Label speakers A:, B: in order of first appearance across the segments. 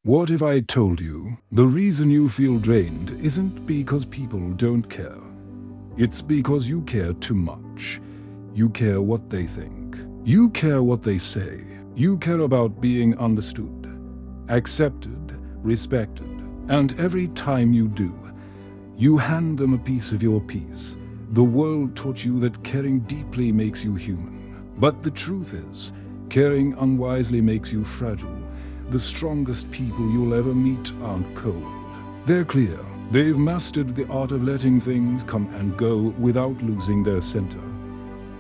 A: What if I told you the reason you feel drained isn't because people don't care? It's because you care too much. You care what they think. You care what they say. You care about being understood, accepted, respected. And every time you do, you hand them a piece of your peace. The world taught you that caring deeply makes you human. But the truth is, caring unwisely makes you fragile. The strongest people you'll ever meet aren't cold. They're clear. They've mastered the art of letting things come and go without losing their center.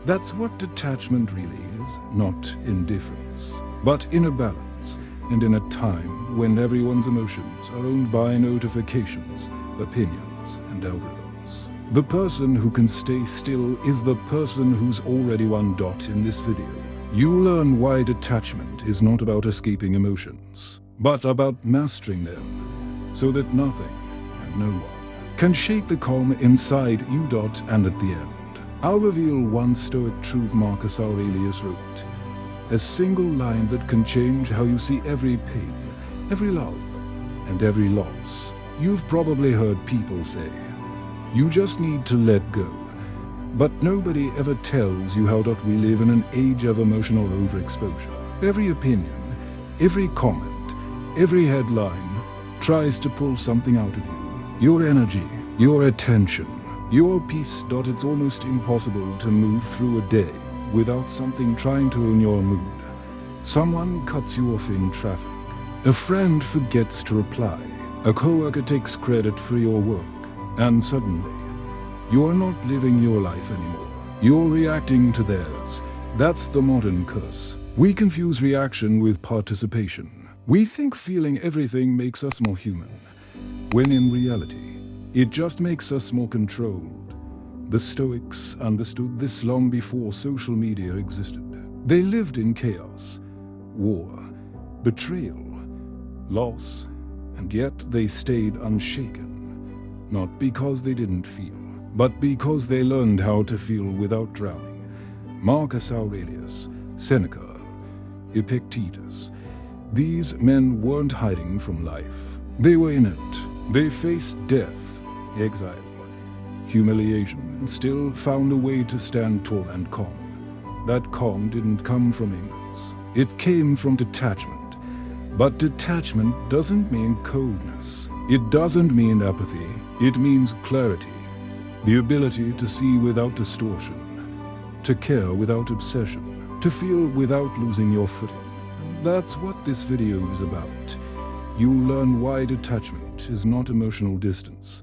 A: That's what detachment really is, not indifference, but inner balance, and in a time when everyone's emotions are owned by notifications, opinions, and algorithms. The person who can stay still is the person who's already one dot in this video. You'll learn why detachment is not about escaping emotions, but about mastering them, so that nothing and no one can shake the calm inside you. And at the end, I'll reveal one Stoic truth Marcus Aurelius wrote, a single line that can change how you see every pain, every love, and every loss. You've probably heard people say, you just need to let go. But nobody ever tells you how we live in an age of emotional overexposure. Every opinion, every comment, every headline tries to pull something out of you. Your energy, your attention, your peace. It's almost impossible to move through a day without something trying to own your mood. Someone cuts you off in traffic. A friend forgets to reply. A coworker takes credit for your work. And suddenly, you are not living your life anymore. You're reacting to theirs. That's the modern curse. We confuse reaction with participation. We think feeling everything makes us more human, when in reality, it just makes us more controlled. The Stoics understood this long before social media existed. They lived in chaos, war, betrayal, loss, and yet they stayed unshaken. Not because they didn't feel, but because they learned how to feel without drowning. Marcus Aurelius, Seneca, Epictetus. These men weren't hiding from life. They were in it. They faced death, exile, humiliation, and still found a way to stand tall and calm. That calm didn't come from ignorance. It came from detachment. But detachment doesn't mean coldness. It doesn't mean apathy. It means clarity. The ability to see without distortion, to care without obsession, to feel without losing your footing. That's what this video is about. You'll learn why detachment is not emotional distance,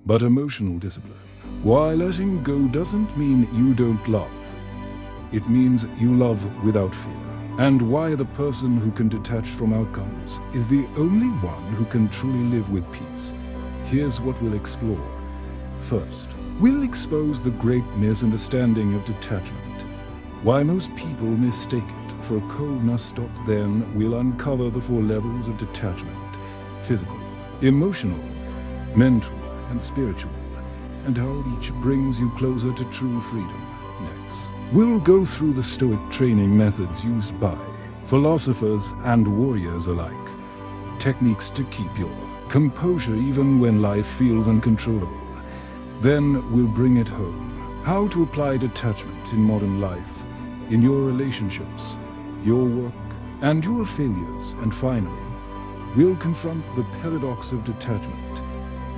A: but emotional discipline. Why letting go doesn't mean you don't love. It means you love without fear. And why the person who can detach from outcomes is the only one who can truly live with peace. Here's what we'll explore. First, we'll expose the great misunderstanding of detachment, why most people mistake it for coldness. Then we'll uncover the 4 levels of detachment: physical, emotional, mental, and spiritual, and how each brings you closer to true freedom. Next, we'll go through the Stoic training methods used by philosophers and warriors alike, techniques to keep your composure even when life feels uncontrollable. Then we'll bring it home. How to apply detachment in modern life, in your relationships, your work, and your failures. And finally, we'll confront the paradox of detachment,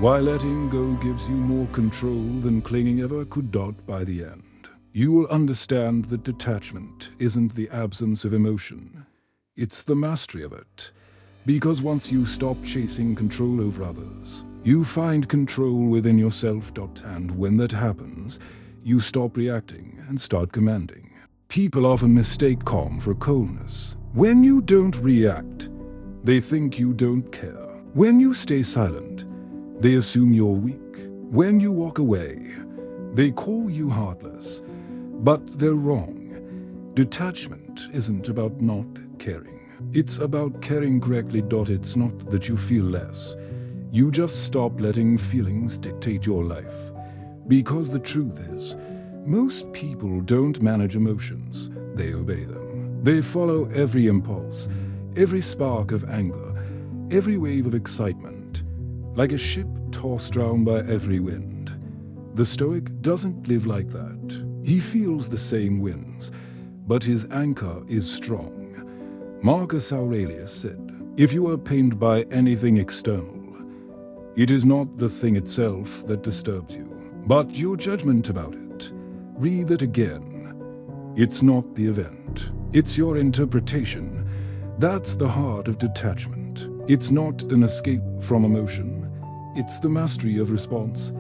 A: why letting go gives you more control than clinging ever could. By the end, you will understand that detachment isn't the absence of emotion, it's the mastery of it. Because once you stop chasing control over others, you find control within yourself. And when that happens, you stop reacting and start commanding. People often mistake calm for coldness. When you don't react, they think you don't care. When you stay silent, they assume you're weak. When you walk away, they call you heartless. But they're wrong. Detachment isn't about not caring. It's about caring correctly. It's not that you feel less. You just stop letting feelings dictate your life. Because the truth is, most people don't manage emotions, they obey them. They follow every impulse, every spark of anger, every wave of excitement, like a ship tossed round by every wind. The Stoic doesn't live like that. He feels the same winds, but his anchor is strong. Marcus Aurelius said, "If you are pained by anything external, it is not the thing itself that disturbs you, but your judgment about it." Read that again. It's not the event, it's your interpretation. That's the heart of detachment. It's not an escape from emotion, it's the mastery of response.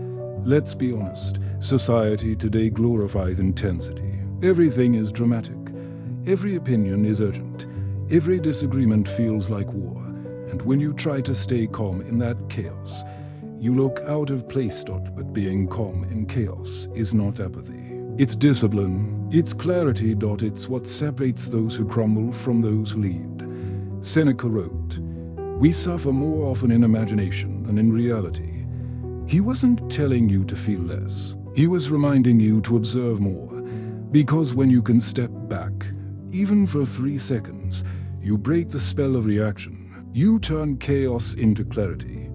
A: Let's be honest, society today glorifies intensity. Everything is dramatic, every opinion is urgent, every disagreement feels like war, and when you try to stay calm in that chaos, you look out of place. But being calm in chaos is not apathy. It's discipline, it's clarity. It's what separates those who crumble from those who lead. Seneca wrote, "We suffer more often in imagination than in reality." He wasn't telling you to feel less. He was reminding you to observe more. Because when you can step back, even for 3 seconds, you break the spell of reaction. You turn chaos into clarity.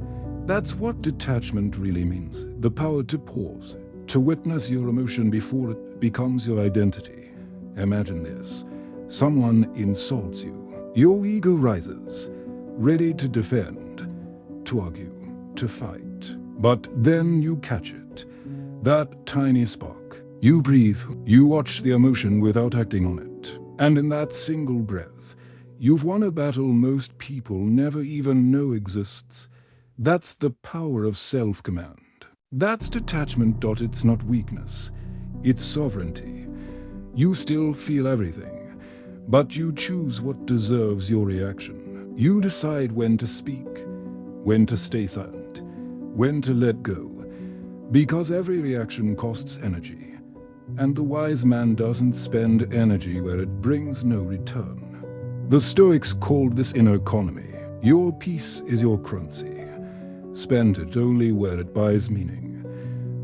A: That's what detachment really means. The power to pause, to witness your emotion before it becomes your identity. Imagine this. Someone insults you. Your ego rises, ready to defend, to argue, to fight. But then you catch it. That tiny spark. You breathe, you watch the emotion without acting on it. And in that single breath, you've won a battle most people never even know exists. That's the power of self-command. That's detachment. It's not weakness, it's sovereignty. You still feel everything, but you choose what deserves your reaction. You decide when to speak, when to stay silent, when to let go. Because every reaction costs energy, and the wise man doesn't spend energy where it brings no return. The Stoics called this inner economy. Your peace is your currency. Spend it only where it buys meaning.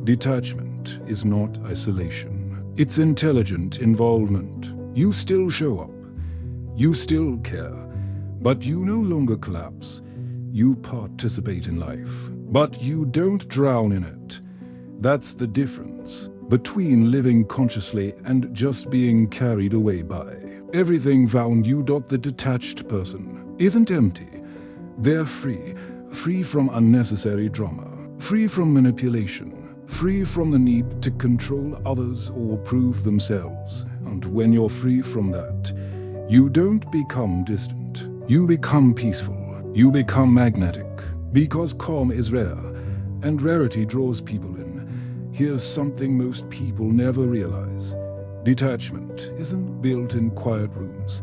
A: Detachment is not isolation. It's intelligent involvement. You still show up. You still care. But you no longer collapse. You participate in life. But you don't drown in it. That's the difference between living consciously and just being carried away by everything around you. The detached person isn't empty. They're free. Free from unnecessary drama. Free from manipulation. Free from the need to control others or prove themselves. And when you're free from that, you don't become distant. You become peaceful. You become magnetic. Because calm is rare, and rarity draws people in. Here's something most people never realize. Detachment isn't built in quiet rooms.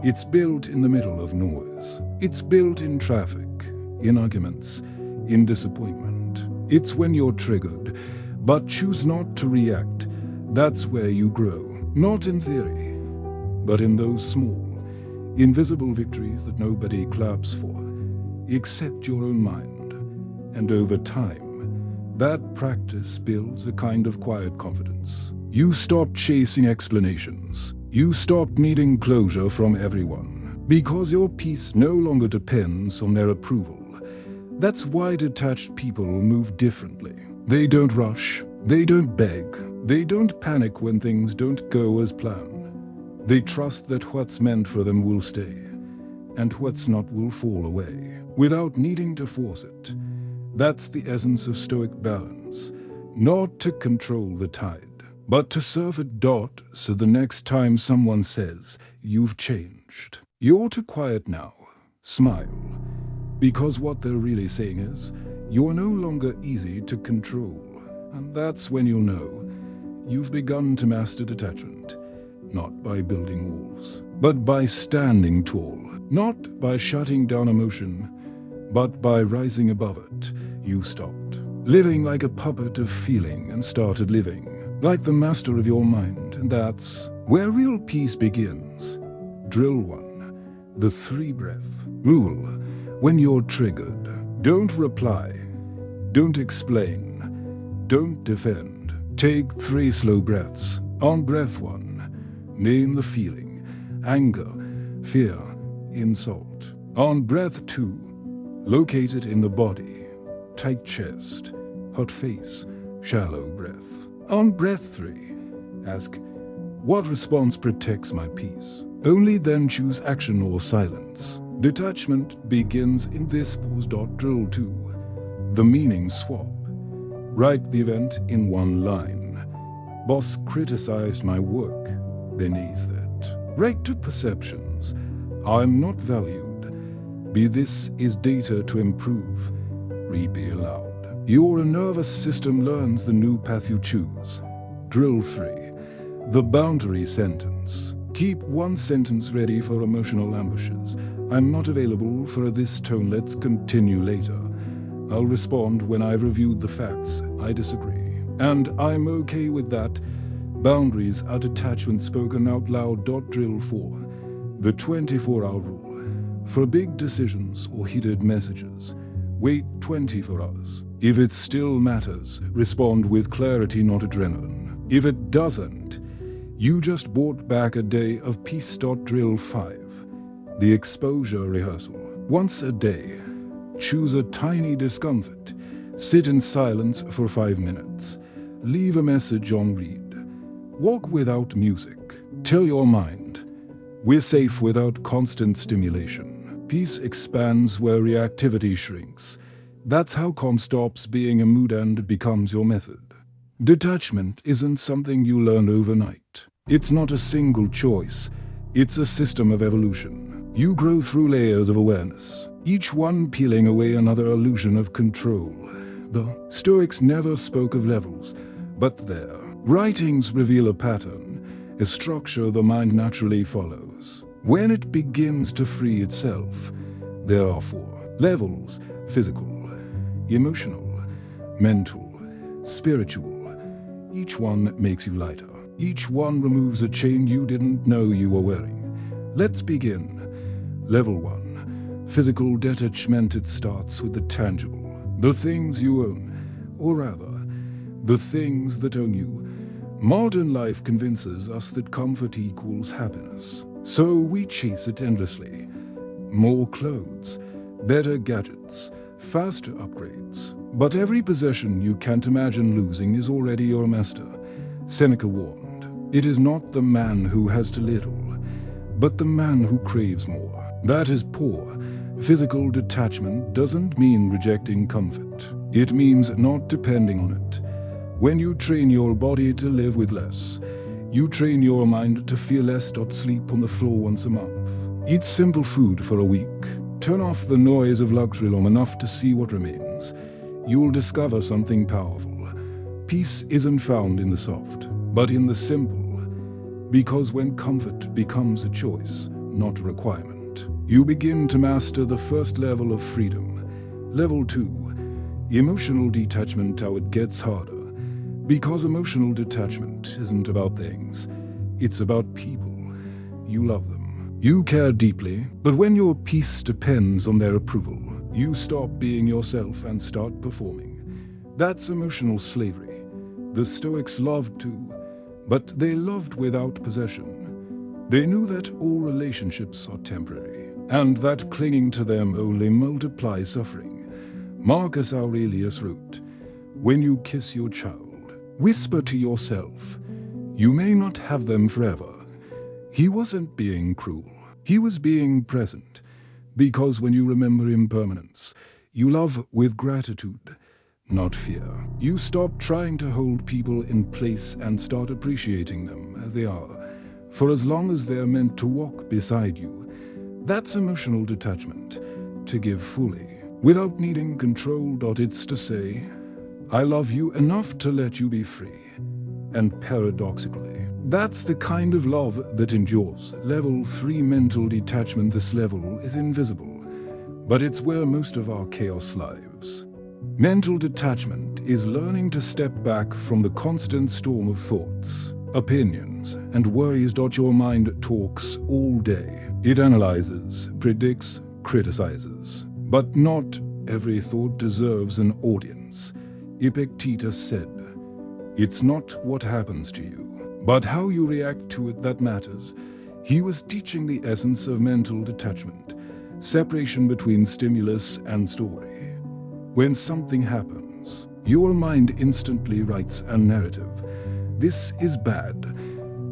A: It's built in the middle of noise. It's built in traffic, in arguments, in disappointment. It's when you're triggered, but choose not to react. That's where you grow. Not in theory, but in those small, invisible victories that nobody claps for, except your own mind. And over time, that practice builds a kind of quiet confidence. You stop chasing explanations. You stop needing closure from everyone, because your peace no longer depends on their approval. That's why detached people move differently. They don't rush, they don't beg, they don't panic when things don't go as planned. They trust that what's meant for them will stay, and what's not will fall away, without needing to force it. That's the essence of Stoic balance. Not to control the tide, but to serve it. So the next time someone says, "You've changed," you're too quiet now. Smile. Because what they're really saying is, you're no longer easy to control. And that's when you'll know you've begun to master detachment. Not by building walls, but by standing tall. Not by shutting down emotion, but by rising above it. You stopped living like a puppet of feeling and started living like the master of your mind. And that's where real peace begins. Drill 1. The 3-breath rule. When you're triggered, don't reply. Don't explain. Don't defend. Take 3 slow breaths. On breath 1, name the feeling. Anger, fear, insult. On breath 2, located in the body. Tight chest, hot face, shallow breath. On breath 3, ask, what response protects my peace? Only then choose action or silence. Detachment begins in this pause. Drill 2. The meaning swap. Write the event in one line. Boss criticized my work. Beneath it, write 2 perceptions. I'm not valued. B. This is data to improve. Read B aloud. Your nervous system learns the new path you choose. Drill 3. The boundary sentence. Keep one sentence ready for emotional ambushes. I'm not available for this tone. Let's continue later. I'll respond when I've reviewed the facts. I disagree. And I'm okay with that. Boundaries are detachment spoken out loud. Drill 4. The 24-hour rule. For big decisions or heated messages, wait 24 hours. If it still matters, respond with clarity, not adrenaline. If it doesn't, you just bought back a day of peace. Drill 5. The exposure rehearsal. Once a day, choose a tiny discomfort. Sit in silence for 5 minutes. Leave a message on read. Walk without music. Tell your mind, we're safe without constant stimulation. Peace expands where reactivity shrinks. That's how calm stops being a mood and becomes your method. Detachment isn't something you learn overnight. It's not a single choice. It's a system of evolution. You grow through layers of awareness, each one peeling away another illusion of control. The Stoics never spoke of levels, but their writings reveal a pattern, a structure the mind naturally follows. When it begins to free itself, there are 4 levels: physical, emotional, mental, spiritual. Each one makes you lighter. Each one removes a chain you didn't know you were wearing. Let's begin. Level 1. Physical detachment. It starts with the tangible, the things you own, or rather, the things that own you. Modern life convinces us that comfort equals happiness, so we chase it endlessly. More clothes, better gadgets, faster upgrades. But every possession you can't imagine losing is already your master. Seneca warned, it is not the man who has too little, but the man who craves more. That is poor. Physical detachment doesn't mean rejecting comfort. It means not depending on it. When you train your body to live with less, you train your mind to feel less. Sleep on the floor once a month. Eat simple food for a week. Turn off the noise of luxury long enough to see what remains. You'll discover something powerful. Peace isn't found in the soft, but in the simple. Because when comfort becomes a choice, not a requirement, you begin to master the first level of freedom. Level 2. Emotional detachment. How it gets harder. Because emotional detachment isn't about things, it's about people. You love them. You care deeply, but when your peace depends on their approval, you stop being yourself and start performing. That's emotional slavery. The Stoics loved too, but they loved without possession. They knew that all relationships are temporary, and that clinging to them only multiplies suffering. Marcus Aurelius wrote, when you kiss your child, whisper to yourself, you may not have them forever. He wasn't being cruel. He was being present. Because when you remember impermanence, you love with gratitude, not fear. You stop trying to hold people in place and start appreciating them as they are, for as long as they're meant to walk beside you. That's emotional detachment, to give fully, without needing control. It's to say, I love you enough to let you be free. And paradoxically, that's the kind of love that endures. Level 3. Mental detachment. This level is invisible, but it's where most of our chaos lives. Mental detachment is learning to step back from the constant storm of thoughts, opinions, and worries. Your mind talks all day. It analyzes, predicts, criticizes. But not every thought deserves an audience. Epictetus said, it's not what happens to you, but how you react to it that matters. He was teaching the essence of mental detachment. Separation between stimulus and story. When something happens, your mind instantly writes a narrative. This is bad.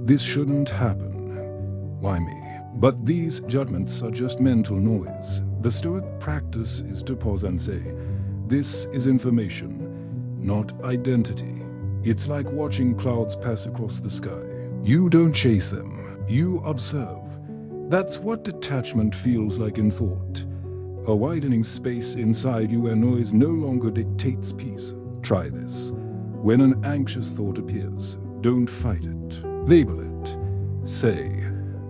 A: This shouldn't happen. Why me? But these judgments are just mental noise. The Stoic practice is to pause and say, this is information, not identity. It's like watching clouds pass across the sky. You don't chase them, you observe. That's what detachment feels like in thought. A widening space inside you where noise no longer dictates peace. Try this. When an anxious thought appears, don't fight it. Label it. Say,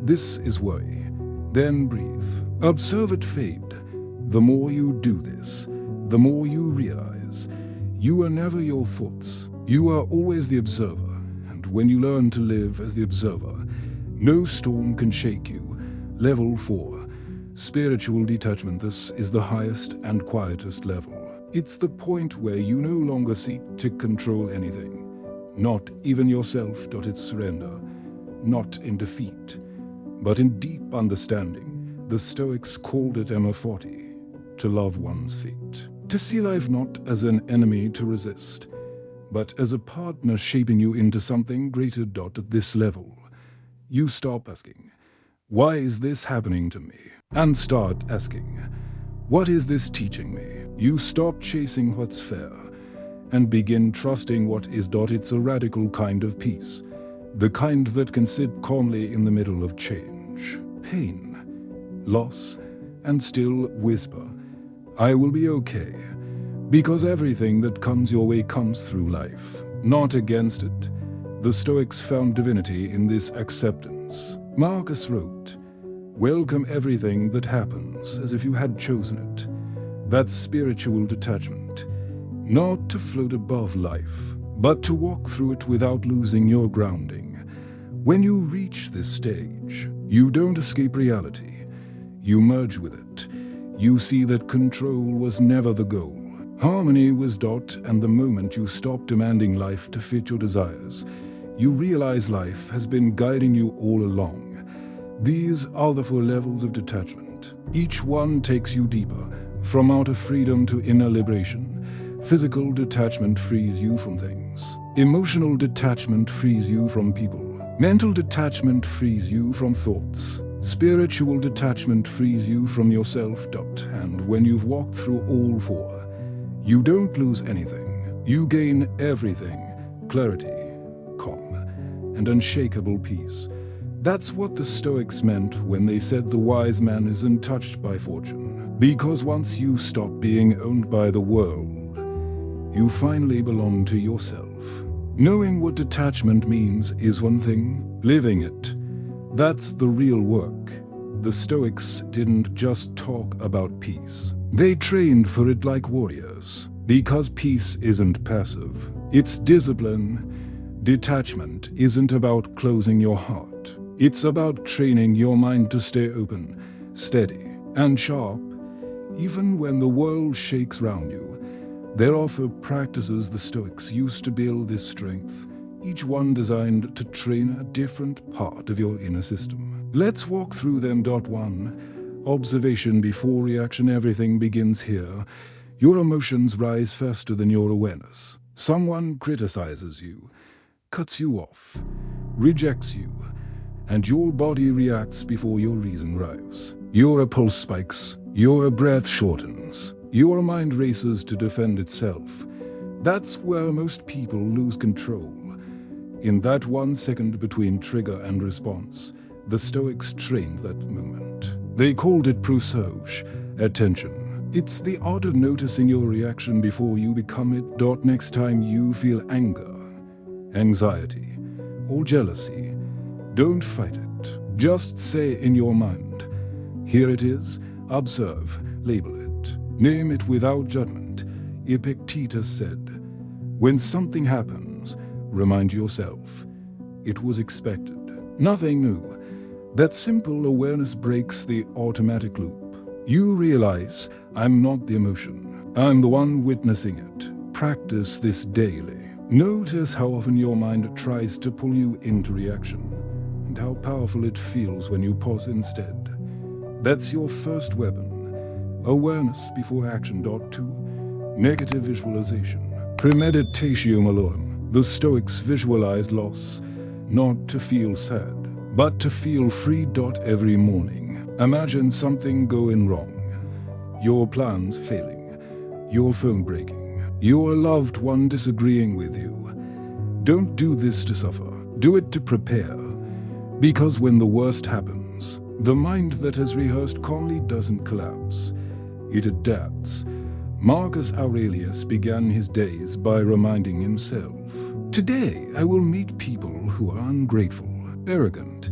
A: this is worry. Then breathe. Observe it fade. The more you do this, the more you realize you are never your thoughts. You are always the observer. And when you learn to live as the observer, no storm can shake you. Level 4. Spiritual detachment. This is the highest and quietest level. It's the point where you no longer seek to control anything. Not even yourself. It's surrender. Not in defeat, but in deep understanding. The Stoics called it M40, to love one's fate. To see life not as an enemy to resist, but as a partner shaping you into something greater. At this level, you stop asking, why is this happening to me? And start asking, what is this teaching me? You stop chasing what's fair and begin trusting what is. It's a radical kind of peace. The kind that can sit calmly in the middle of change, pain, loss, and still whisper, I will be okay. Because everything that comes your way comes through life, not against it. The Stoics found divinity in this acceptance. Marcus wrote, welcome everything that happens as if you had chosen it. That's spiritual detachment. Not to float above life, but to walk through it without losing your grounding. When you reach this stage, you don't escape reality. You merge with it. You see that control was never the goal. Harmony was. And the moment you stop demanding life to fit your desires, you realize life has been guiding you all along. These are the 4 levels of detachment. Each one takes you deeper, from outer freedom to inner liberation. Physical detachment frees you from things. Emotional detachment frees you from people. Mental detachment frees you from thoughts. Spiritual detachment frees you from yourself. And when you've walked through all 4, you don't lose anything. You gain everything. Clarity, calm, and unshakable peace. That's what the Stoics meant when they said the wise man is untouched by fortune. Because once you stop being owned by the world, you finally belong to yourself. Knowing what detachment means is one thing. Living it, that's the real work. The Stoics didn't just talk about peace. They trained for it like warriors. Because peace isn't passive, it's discipline. Detachment isn't about closing your heart. It's about training your mind to stay open, steady, and sharp. Even when the world shakes round you, there are 4 practices the Stoics used to build this strength, each one designed to train a different part of your inner system. Let's walk through them. 1. Observation before reaction. Everything begins here. Your emotions rise faster than your awareness. Someone criticizes you, cuts you off, rejects you, and your body reacts before your reason arrives. Your pulse spikes, your breath shortens, your mind races to defend itself. That's where most people lose control. In that 1 second between trigger and response, the Stoics trained that moment. They called it prosauge, attention. It's the art of noticing your reaction before you become it. Next time you feel anger, anxiety, or jealousy, don't fight it. Just say in your mind, here it is, observe, label it. Name it without judgment. Epictetus said, when something happens, remind yourself, it was expected. Nothing new. That simple awareness breaks the automatic loop. You realize, I'm not the emotion. I'm the one witnessing it. Practice this daily. Notice how often your mind tries to pull you into reaction, and how powerful it feels when you pause instead. That's your first weapon. Awareness before action. 2. Negative visualization. Premeditatio malorum. The Stoics visualized loss, not to feel sad, but to feel free. Every morning, imagine something going wrong. Your plans failing, your phone breaking, your loved one disagreeing with you. Don't do this to suffer, do it to prepare. Because when the worst happens, the mind that has rehearsed calmly doesn't collapse, it adapts. Marcus Aurelius began his days by reminding himself, "Today I will meet people who are ungrateful, arrogant,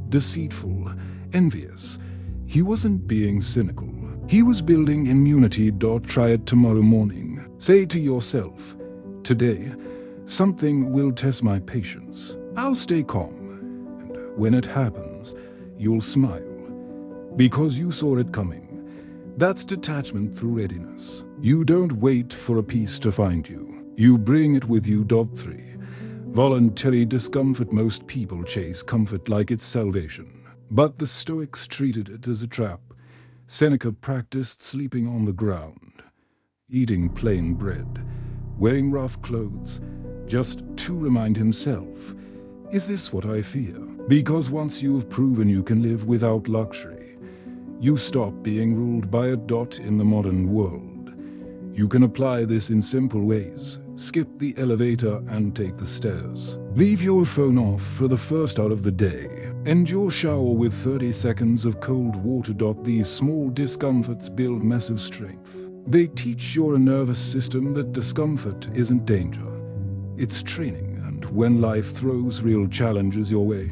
A: deceitful, envious." He wasn't being cynical. He was building immunity. Try it tomorrow morning. Say to yourself, "Today, something will test my patience. I'll stay calm." And when it happens, you'll smile, because you saw it coming. That's detachment through readiness. You don't wait for a peace to find you. You bring it with you. 3. Voluntary discomfort. Most people chase comfort like it's salvation, but the Stoics treated it as a trap. Seneca practiced sleeping on the ground, eating plain bread, wearing rough clothes, just to remind himself, "Is this what I fear?" Because once you've proven you can live without luxury, you stop being ruled by a dot in the modern world. You can apply this in simple ways. Skip the elevator and take the stairs. Leave your phone off for the first hour of the day. End your shower with 30 seconds of cold water. These small discomforts build massive strength. They teach your nervous system that discomfort isn't danger. It's training, and when life throws real challenges your way,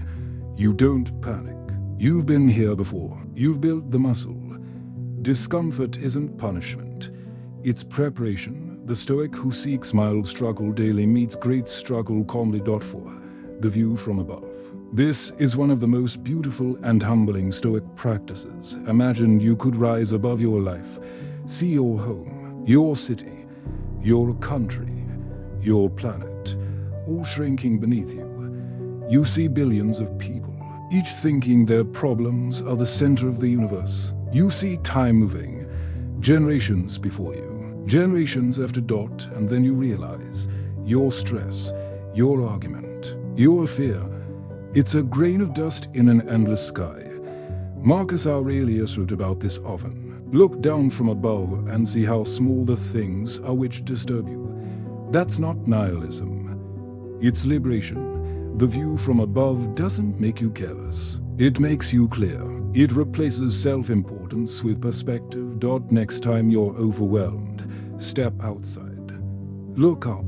A: you don't panic. You've been here before. You've built the muscle. Discomfort isn't punishment. It's preparation. The Stoic who seeks mild struggle daily meets great struggle calmly. 4. The view from above. This is one of the most beautiful and humbling Stoic practices. Imagine you could rise above your life, see your home, your city, your country, your planet, all shrinking beneath you. You see billions of people, each thinking their problems are the center of the universe. You see time moving, generations before you, generations after. And then you realize your stress, your argument, your fear, it's a grain of dust in an endless sky. Marcus Aurelius wrote about this often. Look down from above and see how small the things are which disturb you. That's not nihilism. It's liberation. The view from above doesn't make you careless. It makes you clear. It replaces self-importance with perspective. Next time you're overwhelmed, step outside. Look up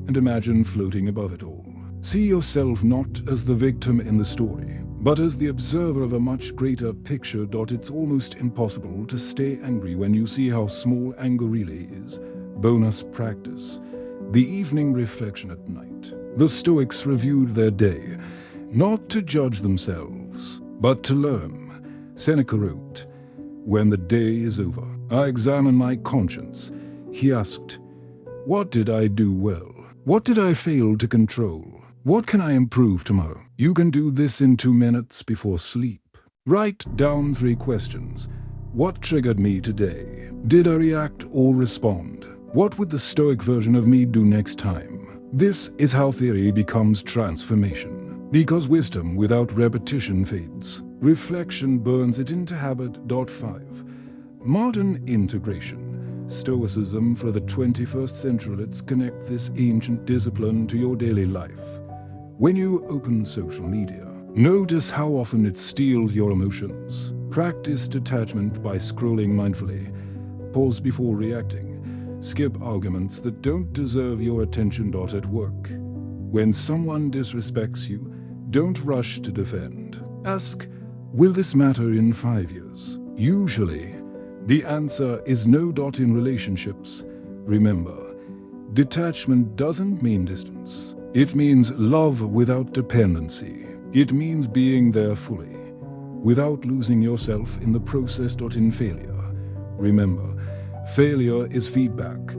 A: and imagine floating above it all. See yourself not as the victim in the story, but as the observer of a much greater picture. It's almost impossible to stay angry when you see how small anger really is. Bonus practice. The evening reflection at night. The Stoics reviewed their day, not to judge themselves, but to learn. Seneca wrote, "When the day is over, I examine my conscience." He asked, "What did I do well? What did I fail to control? What can I improve tomorrow?" You can do this in 2 minutes before sleep. Write down 3 questions. What triggered me today? Did I react or respond? What would the Stoic version of me do next time? This is how theory becomes transformation. Because wisdom without repetition fades. Reflection burns it into habit. 5. Modern integration. Stoicism for the 21st century. Let's connect this ancient discipline to your daily life. When you open social media, notice how often it steals your emotions. Practice detachment by scrolling mindfully. Pause before reacting. Skip arguments that don't deserve your attention. At work, when someone disrespects you, don't rush to defend. Ask, will this matter in 5 years? Usually, the answer is no. In relationships, remember, detachment doesn't mean distance. It means love without dependency. It means being there fully, without losing yourself in the process. In failure, remember, failure is feedback,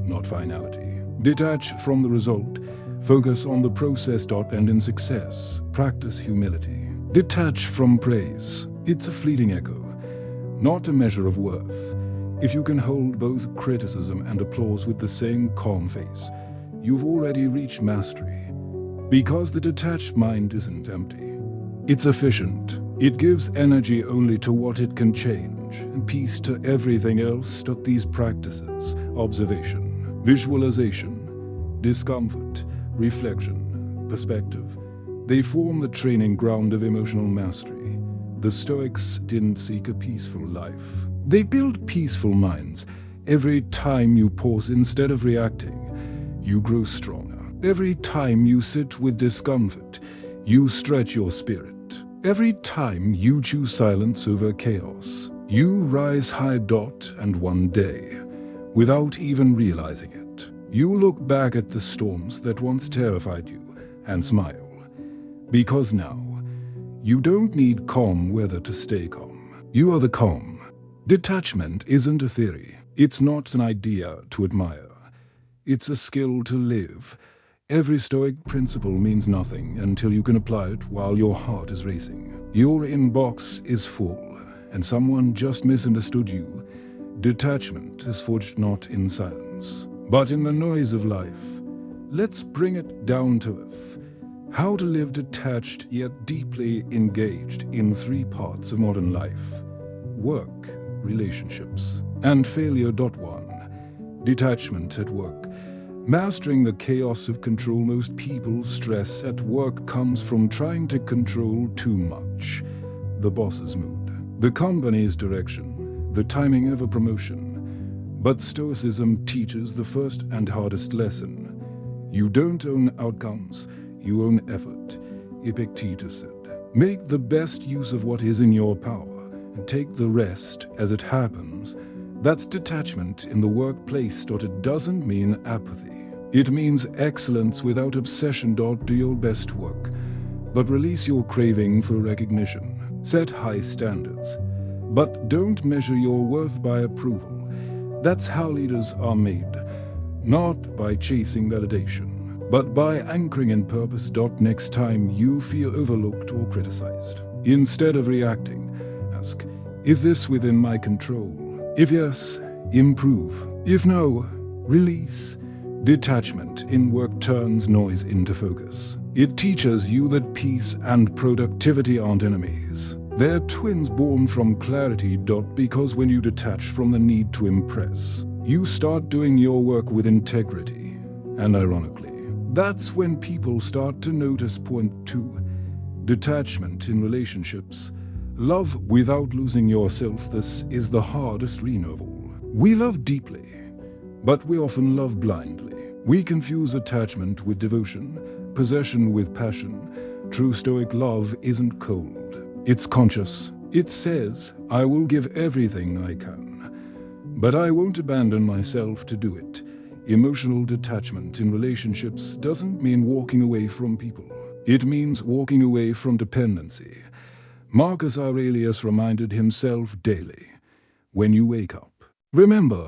A: not finality. Detach from the result. Focus on the process. And in success, practice humility. Detach from praise. It's a fleeting echo, not a measure of worth. If you can hold both criticism and applause with the same calm face, you've already reached mastery. Because the detached mind isn't empty. It's efficient. It gives energy only to what it can change, and peace to everything else. These practices, observation, visualization, discomfort, reflection, perspective, they form the training ground of emotional mastery. The Stoics didn't seek a peaceful life. They built peaceful minds. Every time you pause instead of reacting, you grow stronger. Every time you sit with discomfort, you stretch your spirit. Every time you choose silence over chaos, you rise high. And one day, without even realizing it, you look back at the storms that once terrified you and smile. Because now, you don't need calm weather to stay calm. You are the calm. Detachment isn't a theory. It's not an idea to admire. It's a skill to live. Every Stoic principle means nothing until you can apply it while your heart is racing. Your inbox is full, and someone just misunderstood you. Detachment is forged not in silence, but in the noise of life. Let's bring it down to earth. How to live detached yet deeply engaged in 3 parts of modern life: work, relationships, and failure. 1. Detachment at work. Mastering the chaos of control. Most people's stress at work comes from trying to control too much. The boss's mood, the company's direction, the timing of a promotion. But Stoicism teaches the first and hardest lesson. You don't own outcomes, you own effort. Epictetus said, "Make the best use of what is in your power, and take the rest as it happens." That's detachment in the workplace. It doesn't mean apathy. It means excellence without obsession. Do your best work, but release your craving for recognition. Set high standards, but don't measure your worth by approval. That's how leaders are made, not by chasing validation, but by anchoring in purpose. Next time you feel overlooked or criticized, instead of reacting, ask, "Is this within my control?" If yes, improve. If no, release. Detachment in work turns noise into focus. It teaches you that peace and productivity aren't enemies. They're twins born from clarity. Because when you detach from the need to impress, you start doing your work with integrity. And ironically, that's when people start to notice. Point 2. Detachment in relationships. Love without losing yourself. This is the hardest of all. We love deeply, but we often love blindly. We confuse attachment with devotion, possession with passion. True Stoic love isn't cold. It's conscious. It says, "I will give everything I can, but I won't abandon myself to do it." Emotional detachment in relationships doesn't mean walking away from people. It means walking away from dependency. Marcus Aurelius reminded himself daily, "When you wake up, remember,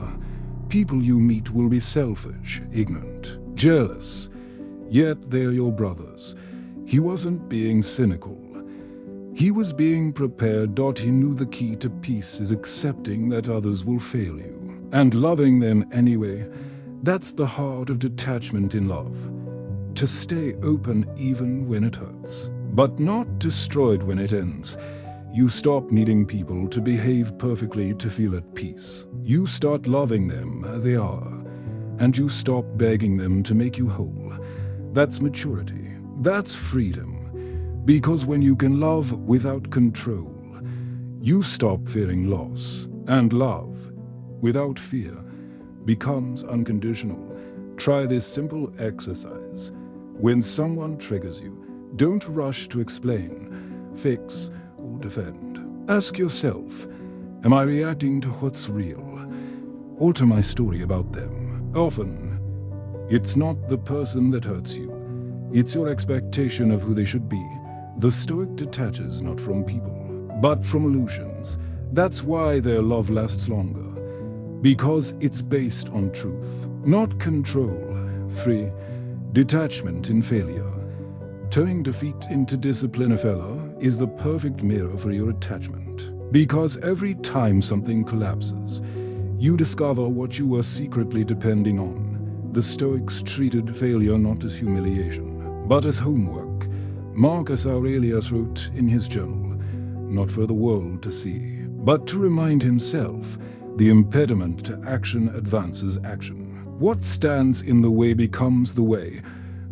A: people you meet will be selfish, ignorant, jealous, yet they're your brothers." He wasn't being cynical. He was being prepared. He knew the key to peace is accepting that others will fail you, and loving them anyway. That's the heart of detachment in love. To stay open even when it hurts, but not destroyed when it ends. You stop needing people to behave perfectly to feel at peace. You start loving them as they are, and you stop begging them to make you whole. That's maturity. That's freedom. Because when you can love without control, you stop fearing loss. And love, without fear, becomes unconditional. Try this simple exercise. When someone triggers you, don't rush to explain, fix, or defend. Ask yourself, am I reacting to what's real, or to my story about them? Often, it's not the person that hurts you. It's your expectation of who they should be. The Stoic detaches not from people, but from illusions. That's why their love lasts longer. Because it's based on truth, not control. 3. Detachment in failure. Turning defeat into discipline. A failure is the perfect mirror for your attachment. Because every time something collapses, You discover what you were secretly depending on. The Stoics treated failure not as humiliation, but as homework. Marcus Aurelius wrote in his journal, not for the world to see, but to remind himself, the impediment to action advances action. What stands in the way becomes the way.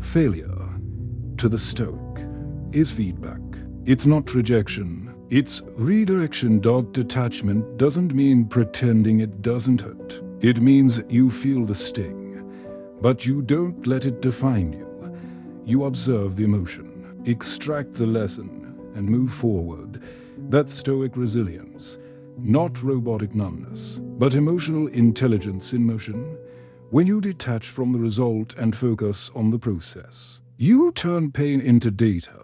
A: Failure, to the Stoic, is feedback. It's not rejection, it's redirection. Detachment doesn't mean pretending it doesn't hurt. It means you feel the sting, but you don't let it define you. You observe the emotion, extract the lesson, and move forward. That's Stoic resilience, not robotic numbness, but emotional intelligence in motion. When you detach from the result and focus on the process, you turn pain into data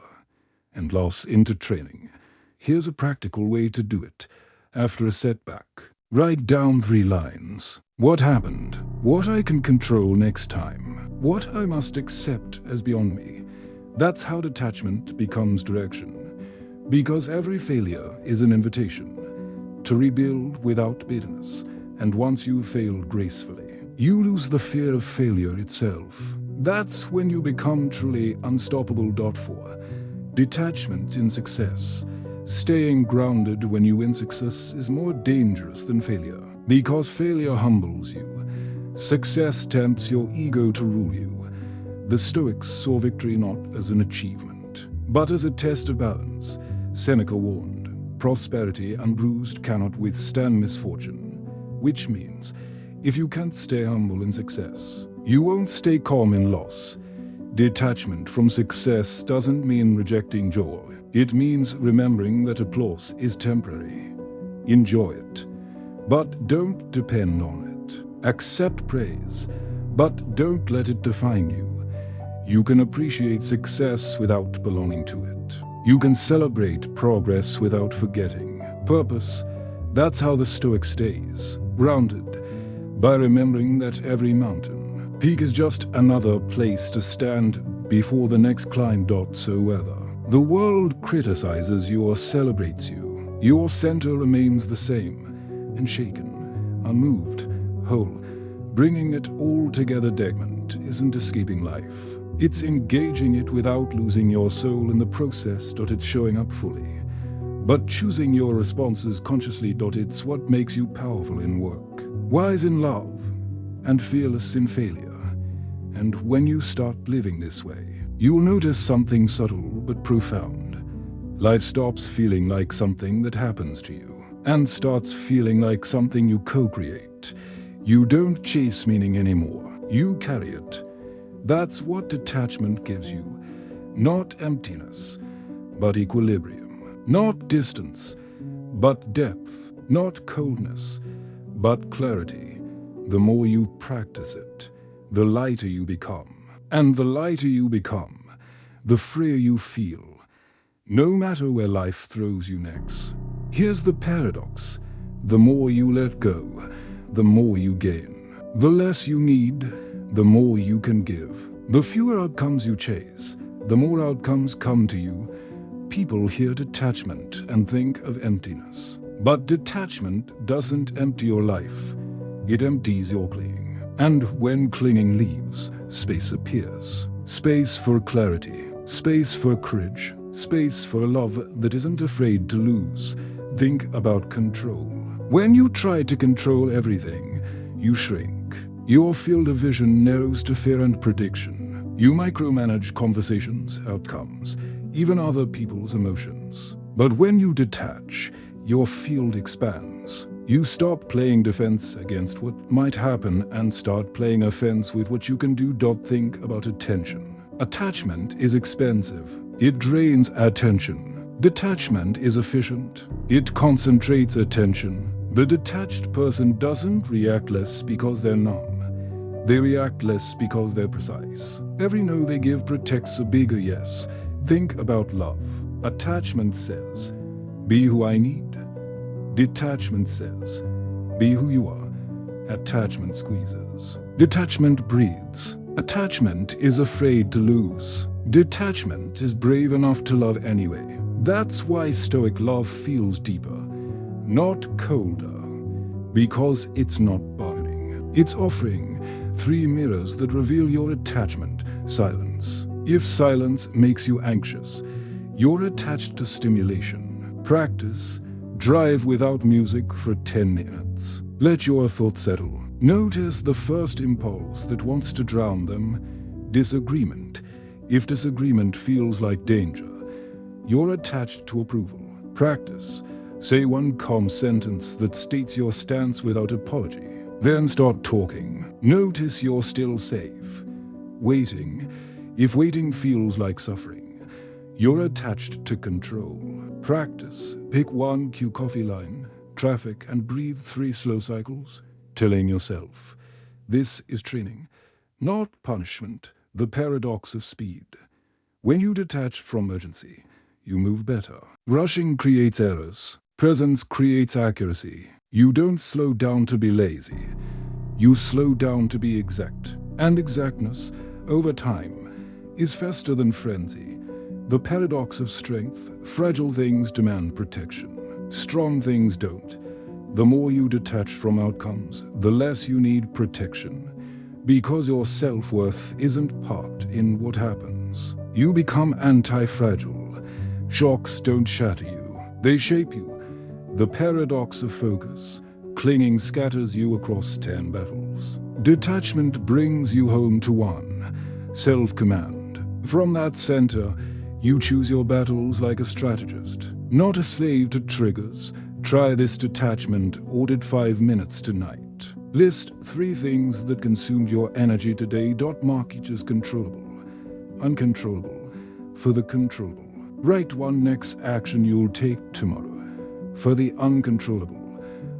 A: and loss into training. Here's a practical way to do it. After a setback, write down 3 lines. What happened? What I can control next time? What I must accept as beyond me? That's how detachment becomes direction. Because every failure is an invitation to rebuild without bitterness. And once you've failed gracefully, you lose the fear of failure itself. That's when you become truly unstoppable. 4. Detachment in success. Staying grounded when you win success is more dangerous than failure, because failure humbles you. Success tempts your ego to rule you. The Stoics saw victory not as an achievement, but as a test of balance. Seneca warned, prosperity unbruised cannot withstand misfortune, which means if you can't stay humble in success, you won't stay calm in loss. Detachment from success doesn't mean rejecting joy. It means remembering that applause is temporary. Enjoy it, but don't depend on it. Accept praise, but don't let it define you. You can appreciate success without belonging to it. You can celebrate progress without forgetting purpose. That's how the Stoic stays grounded, by remembering that every mountain peak is just another place to stand before the next climb. So whether the world criticizes you or celebrates you, your center remains the same, unshaken, unmoved, whole. Bringing it all together. Detachment isn't escaping life. It's engaging it without losing your soul in the process. It's showing up fully, but choosing your responses consciously. It's what makes you powerful in work, wise in love, and fearless in failure. And when you start living this way, you'll notice something subtle but profound. Life stops feeling like something that happens to you, and starts feeling like something you co-create. You don't chase meaning anymore, you carry it. That's what detachment gives you. Not emptiness, but equilibrium. Not distance, but depth. Not coldness, but clarity. The more you practice it, the lighter you become. And the lighter you become, the freer you feel, no matter where life throws you next. Here's the paradox. The more you let go, the more you gain. The less you need, the more you can give. The fewer outcomes you chase, the more outcomes come to you. People hear detachment and think of emptiness. But detachment doesn't empty your life. It empties your clinging. And when clinging leaves, space appears. Space for clarity, space for courage, space for love that isn't afraid to lose. Think about control. When you try to control everything, you shrink. Your field of vision narrows to fear and prediction. You micromanage conversations, outcomes, even other people's emotions. But when you detach, your field expands. You stop playing defense against what might happen and start playing offense with what you can do. Think about attention. Attachment is expensive. It drains attention. Detachment is efficient. It concentrates attention. The detached person doesn't react less because they're numb. They react less because they're precise. Every no they give protects a bigger yes. Think about love. Attachment says, be who I need. Detachment says, be who you are. Attachment squeezes. Detachment breathes. Attachment is afraid to lose. Detachment is brave enough to love anyway. That's why Stoic love feels deeper, not colder. Because it's not bargaining. It's offering 3 mirrors that reveal your attachment. Silence. If silence makes you anxious, you're attached to stimulation. Practice. Drive without music for 10 minutes. Let your thoughts settle. Notice the first impulse that wants to drown them. Disagreement. If disagreement feels like danger, you're attached to approval. Practice. Say one calm sentence that states your stance without apology. Then start talking. Notice you're still safe. Waiting. If waiting feels like suffering, you're attached to control. Practice. Pick one cue coffee line, traffic, and breathe 3 slow cycles, telling yourself, this is training, not punishment. The paradox of speed. When you detach from urgency, you move better. Rushing creates errors. Presence creates accuracy. You don't slow down to be lazy. You slow down to be exact. And exactness, over time, is faster than frenzy. The paradox of strength. Fragile things demand protection. Strong things don't. The more you detach from outcomes, the less you need protection. Because your self-worth isn't parked in what happens. You become anti-fragile. Shocks don't shatter you. They shape you. The paradox of focus. Clinging scatters you across 10 battles. Detachment brings you home to one. Self-command. From that center, you choose your battles like a strategist, not a slave to triggers. Try this detachment ordered 5 minutes tonight. List 3 things that consumed your energy today. Mark each as controllable, uncontrollable, for the controllable. Write one next action you'll take tomorrow. For the uncontrollable,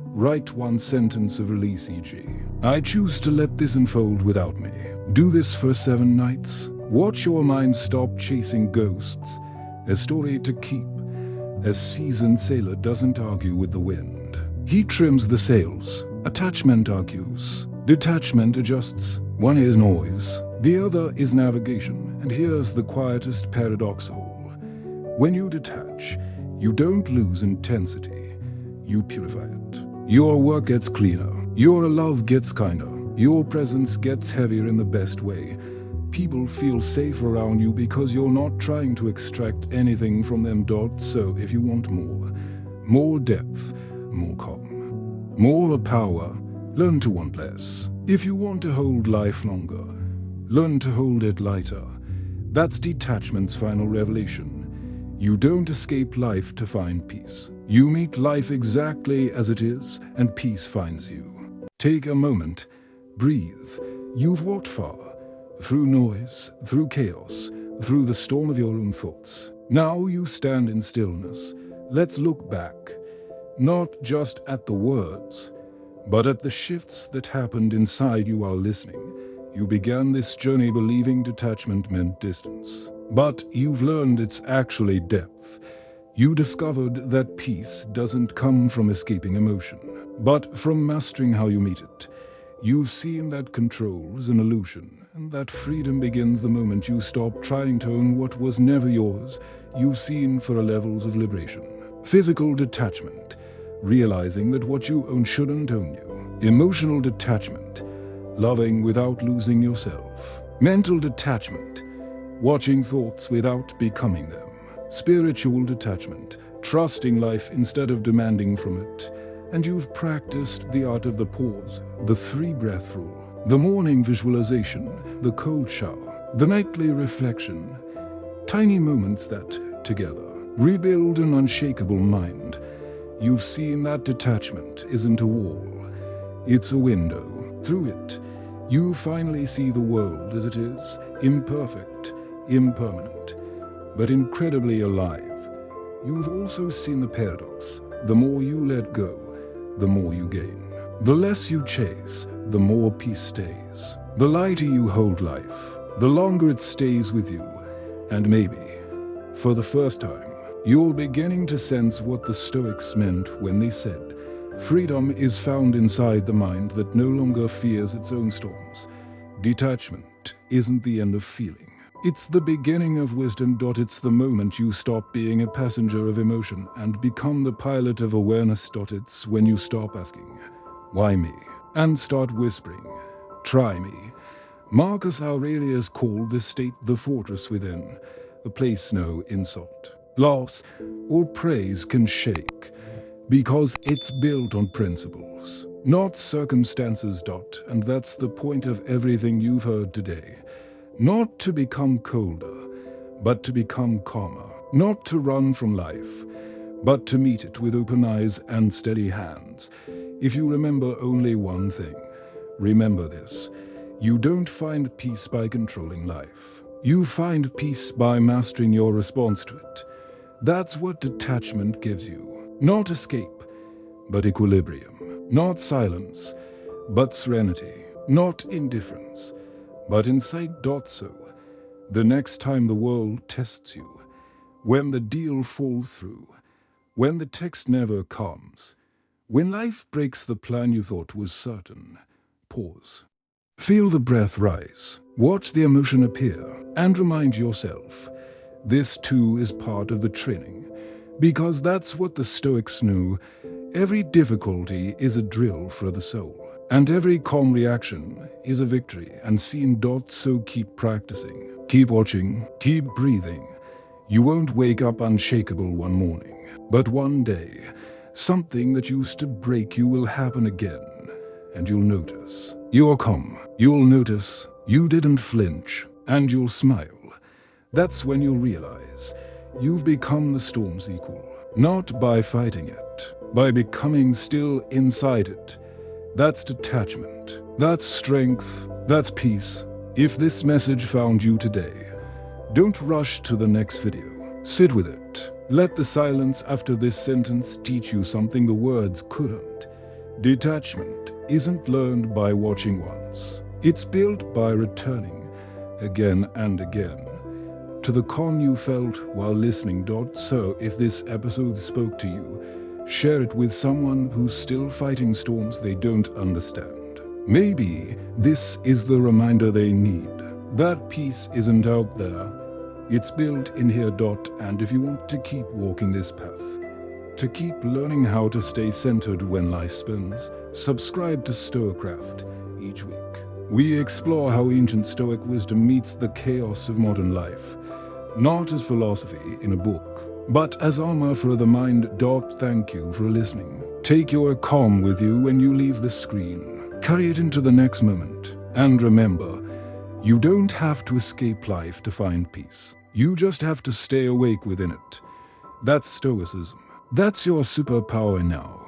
A: write one sentence of release, e.g. I choose to let this unfold without me. Do this for 7 nights. Watch your mind stop chasing ghosts. A story to keep. A seasoned sailor doesn't argue with the wind. He trims the sails. Attachment argues. Detachment adjusts. One is noise, the other is navigation. And here's the quietest paradox of all. When you detach, you don't lose intensity. You purify it. Your work gets cleaner. Your love gets kinder. Your presence gets heavier in the best way. People feel safe around you because you're not trying to extract anything from them. So if you want more depth, more calm, more power, learn to want less. If you want to hold life longer, learn to hold it lighter. That's detachment's final revelation. You don't escape life to find peace. You meet life exactly as it is, and peace finds you. Take a moment, breathe. You've walked far. Through noise, through chaos, through the storm of your own thoughts. Now you stand in stillness. Let's look back, not just at the words, but at the shifts that happened inside you while listening. You began this journey believing detachment meant distance, but you've learned it's actually depth. You discovered that peace doesn't come from escaping emotion, but from mastering how you meet it. You've seen that control is an illusion, and that freedom begins the moment you stop trying to own what was never yours. You've seen 4 levels of liberation. Physical detachment, realizing that what you own shouldn't own you. Emotional detachment, loving without losing yourself. Mental detachment, watching thoughts without becoming them. Spiritual detachment, trusting life instead of demanding from it. And you've practiced the art of the pause, the 3-breath rule, the morning visualization, the cold shower, the nightly reflection. Tiny moments that, together, rebuild an unshakable mind. You've seen that detachment isn't a wall, it's a window. Through it, you finally see the world as it is, imperfect, impermanent, but incredibly alive. You've also seen the paradox. The more you let go, the more you gain. The less you chase, the more peace stays. The lighter you hold life, the longer it stays with you. And maybe, for the first time, you're beginning to sense what the Stoics meant when they said, freedom is found inside the mind that no longer fears its own storms. Detachment isn't the end of feeling. It's the beginning of wisdom. It's the moment you stop being a passenger of emotion and become the pilot of awareness. It's when you stop asking, Why me? And start whispering, try me. Marcus Aurelius called this state the fortress within, a place no insult, loss, or praise can shake, because it's built on principles, not circumstances. And that's the point of everything you've heard today. Not to become colder, but to become calmer. Not to run from life, but to meet it with open eyes and steady hands. If you remember only one thing, remember this. You don't find peace by controlling life. You find peace by mastering your response to it. That's what detachment gives you. Not escape, but equilibrium. Not silence, but serenity. Not indifference, but insight. So, the next time the world tests you, when the deal falls through, when the text never comes, when life breaks the plan you thought was certain, pause. Feel the breath rise, watch the emotion appear, and remind yourself, this too is part of the training, because that's what the Stoics knew. Every difficulty is a drill for the soul, and every calm reaction is a victory and seen. So keep practicing, keep watching, keep breathing. You won't wake up unshakable one morning, but one day, something that used to break you will happen again, and you'll notice. You're calm. You'll notice you didn't flinch, and you'll smile. That's when you'll realize you've become the storm's equal, not by fighting it, by becoming still inside it. That's detachment. That's strength. That's peace. If this message found you today, don't rush to the next video. Sit with it. Let the silence after this sentence teach you something the words couldn't. Detachment isn't learned by watching once. It's built by returning again and again to the calm you felt while listening. So if this episode spoke to you, share it with someone who's still fighting storms they don't understand. Maybe this is the reminder they need. That peace isn't out there. It's built in here. And if you want to keep walking this path, to keep learning how to stay centered when life spins, subscribe to StoicCraft each week. We explore how ancient Stoic wisdom meets the chaos of modern life, not as philosophy in a book, but as armor for the mind. Thank you for listening. Take your calm with you when you leave the screen. Carry it into the next moment. And remember, you don't have to escape life to find peace. You just have to stay awake within it. That's Stoicism. That's your superpower now.